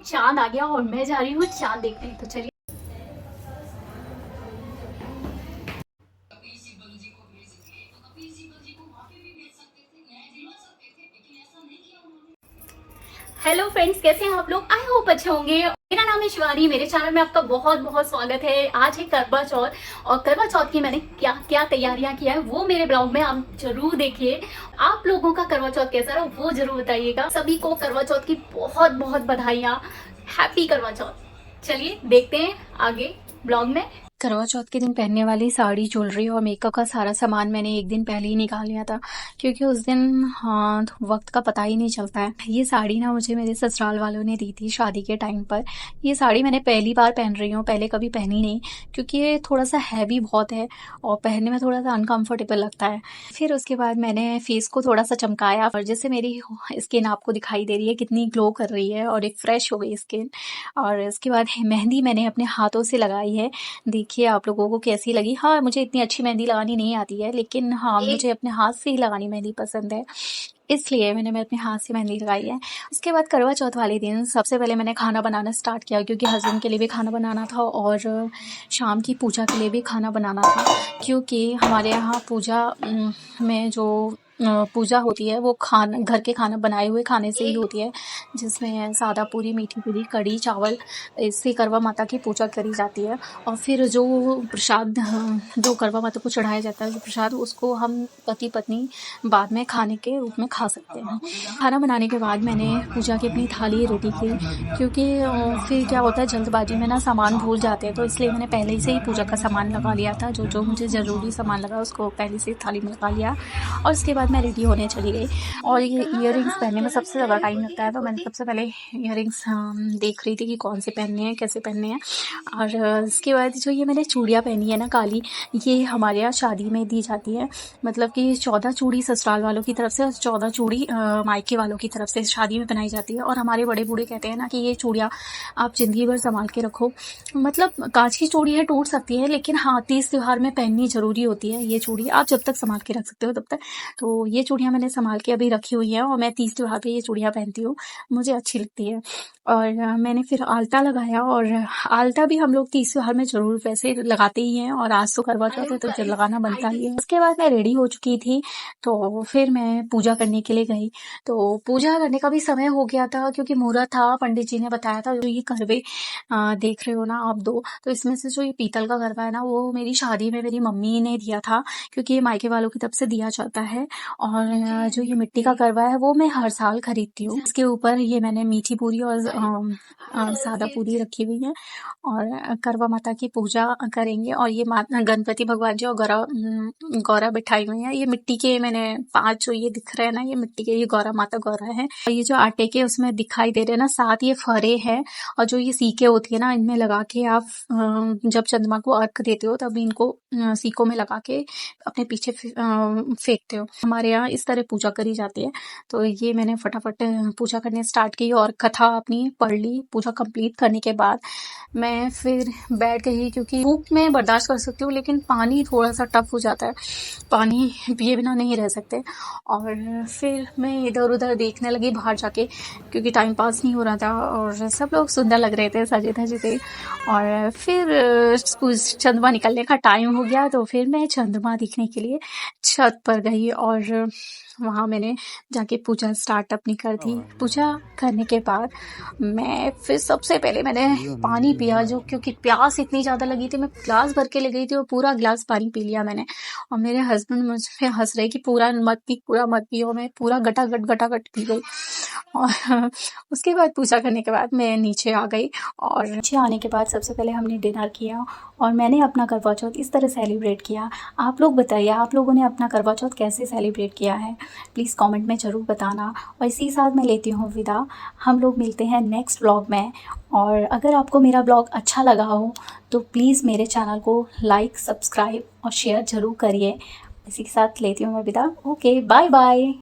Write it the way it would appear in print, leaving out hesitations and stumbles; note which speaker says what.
Speaker 1: चांद आ गया और मैं जा रही हूँ चांद देखने। तो चलिए। हेलो फ्रेंड्स, कैसे हैं आप लोग? आई होप अच्छे होंगे। मेरा नाम है शिवानी, मेरे चैनल में आपका बहुत बहुत स्वागत है। आज है करवा चौथ और करवा चौथ की मैंने क्या क्या तैयारियां किया है वो मेरे ब्लॉग में आप जरूर देखिए। आप लोगों का करवा चौथ कैसा रहा वो जरूर बताइएगा। सभी को करवा चौथ की बहुत बहुत बधाइयां। हैप्पी करवा चौथ। चलिए देखते हैं आगे ब्लॉग में। करवा चौथ के दिन पहनने वाली साड़ी, ज्वेलरी और मेकअप का सारा सामान मैंने एक दिन पहले ही निकाल लिया था, क्योंकि उस दिन हाँ वक्त का पता ही नहीं चलता है। ये साड़ी ना मुझे मेरे ससुराल वालों ने दी थी शादी के टाइम पर। ये साड़ी मैंने पहली बार पहन रही हूँ, पहले कभी पहनी नहीं, क्योंकि ये थोड़ा सा हैवी बहुत है और पहनने में थोड़ा सा अनकंफर्टेबल लगता है। फिर उसके बाद मैंने फेस को थोड़ा सा चमकाया और जैसे मेरी स्किन आपको दिखाई दे रही है कितनी ग्लो कर रही है और एक फ्रेश हो गई स्किन। और इसके बाद मेहंदी मैंने अपने हाथों से लगाई है। देखिए आप लोगों को कैसी लगी। हाँ, मुझे इतनी अच्छी मेहंदी लगानी नहीं आती है, लेकिन हाँ मुझे अपने हाथ से ही लगानी मेहंदी पसंद है, इसलिए मैंने अपने हाथ से मेहंदी लगाई है। उसके बाद करवा चौथ वाले दिन सबसे पहले मैंने खाना बनाना स्टार्ट किया, क्योंकि हस्बैंड के लिए भी खाना बनाना था और शाम की पूजा के लिए भी खाना बनाना था। क्योंकि हमारे यहाँ पूजा में जो पूजा होती है वो खाना घर के खाना बनाए हुए खाने से ही होती है, जिसमें सादा पूरी, मीठी पूरी, कढ़ी चावल, इससे करवा माता की पूजा करी जाती है। और फिर जो प्रसाद जो करवा माता को चढ़ाया जाता है, जो प्रसाद, उसको हम पति पत्नी बाद में खाने के रूप में खा सकते हैं। खाना बनाने के बाद मैंने पूजा की अपनी थाली रेडी की, क्योंकि फिर क्या होता है जल्दबाजी में ना सामान भूल जाते हैं, तो इसलिए मैंने पहले से ही पूजा का सामान लगा लिया था। जो जो मुझे ज़रूरी सामान लगा उसको पहले से थाली में लगा लिया और उसके बाद मैं रेडी होने चली गई। और ये इयररिंग्स पहनने में सबसे ज़्यादा टाइम लगता है, तो मैंने सबसे पहले इयररिंग्स देख रही थी कि कौन से पहनने हैं, कैसे पहनने हैं। और उसके बाद जो ये मैंने चूड़ियाँ पहनी है ना काली, ये हमारे यहाँ शादी में दी जाती है। मतलब कि 14 चूड़ी ससुराल वालों की तरफ से और 14 चूड़ी मायके वालों की तरफ से शादी में पहनाई जाती है। और हमारे बड़े बूढ़े कहते हैं ना कि ये चूड़ियाँ आप ज़िंदगी भर संभाल के रखो। मतलब कांच की चूड़ी है, टूट सकती है, लेकिन हाँ तीज त्योहार में पहननी ज़रूरी होती है। ये चूड़ी आप जब तक संभाल के रख सकते हो तब तक। तो ये चूड़ियाँ मैंने संभाल के अभी रखी हुई हैं और मैं तीज त्योहार पे ये चूड़ियाँ पहनती हूँ, मुझे अच्छी लगती है। और मैंने फिर आल्ता लगाया, और आल्ता भी हम लोग तीज त्योहार में ज़रूर वैसे लगाते ही हैं, और आज तो करवा चौथ है तो जो लगाना बनता ही है। उसके बाद मैं रेडी हो चुकी थी, तो फिर मैं पूजा करने के लिए गई। तो पूजा करने का भी समय हो गया था, क्योंकि मुहूर्त था। पंडित जी ने बताया था जो ये करवे देख रहे हो ना आप दो, तो इसमें से जो ये पीतल का करवा है ना, वो मेरी शादी में मेरी मम्मी ने दिया था, क्योंकि ये मायके वालों की तरफ से दिया जाता है। और जो ये मिट्टी का करवा है वो मैं हर साल खरीदती हूँ। इसके ऊपर ये मैंने मीठी पूरी और सादा पूरी रखी हुई है, और करवा माता की पूजा करेंगे। और ये गणपति भगवान जी और गौरा बिठाई हुई है। ये मिट्टी के मैंने 5 जो ये दिख रहे हैं ना, ये मिट्टी के, ये गौरा माता गौरा है। और ये जो आटे के उसमें दिखाई दे रहे हैं ना 7, ये फरे हैं। और जो ये सीके होती है ना, इनमें लगा के आप जब चंद्रमा को अर्घ देते हो तब इनको सीकों में लगा के अपने पीछे फेंकते हो। हमारे यहाँ इस तरह पूजा करी जाती है। तो ये मैंने फटाफट पूजा करने स्टार्ट की और कथा अपनी पढ़ ली। पूजा कंप्लीट करने के बाद मैं फिर बैठ गई, क्योंकि धूप में बर्दाश्त कर सकती हूँ, लेकिन पानी थोड़ा सा टफ हो जाता है, पानी पिए बिना नहीं रह सकते। और फिर मैं इधर उधर देखने लगी बाहर जाके, क्योंकि टाइम पास नहीं हो रहा था और सब लोग सुंदर लग रहे थे, सजे धजे थे। और फिर चंद्रमा निकलने का टाइम हो गया, तो फिर मैं चंद्रमा देखने के लिए छत पर गई और वहाँ मैंने जाके पूजा स्टार्ट अपनी कर दी। पूजा करने के बाद मैं फिर सबसे पहले मैंने पानी पिया, जो क्योंकि प्यास इतनी ज़्यादा लगी थी। मैं ग्लास भर के ले गई थी और पूरा ग्लास पानी पी लिया मैंने। और मेरे हस्बैंड मुझ पे हंस रहे कि पूरा मत पियो। मैं पूरा गटागट पी गई। और उसके बाद पूजा करने के बाद मैं नीचे आ गई, और नीचे आने के बाद सबसे पहले हमने डिनर किया और मैंने अपना करवा चौथ इस तरह सेलिब्रेट किया। आप लोग बताइए, आप लोगों ने अपना करवा चौथ कैसे सेलिब्रेट किया है, प्लीज़ कमेंट में ज़रूर बताना। और इसी साथ मैं लेती हूँ विदा। हम लोग मिलते हैं नेक्स्ट ब्लॉग में। और अगर आपको मेरा ब्लॉग अच्छा लगा हो तो प्लीज़ मेरे चैनल को लाइक, सब्सक्राइब और शेयर ज़रूर करिए। इसी के साथ लेती हूँ मैं विदा। Okay, bye bye.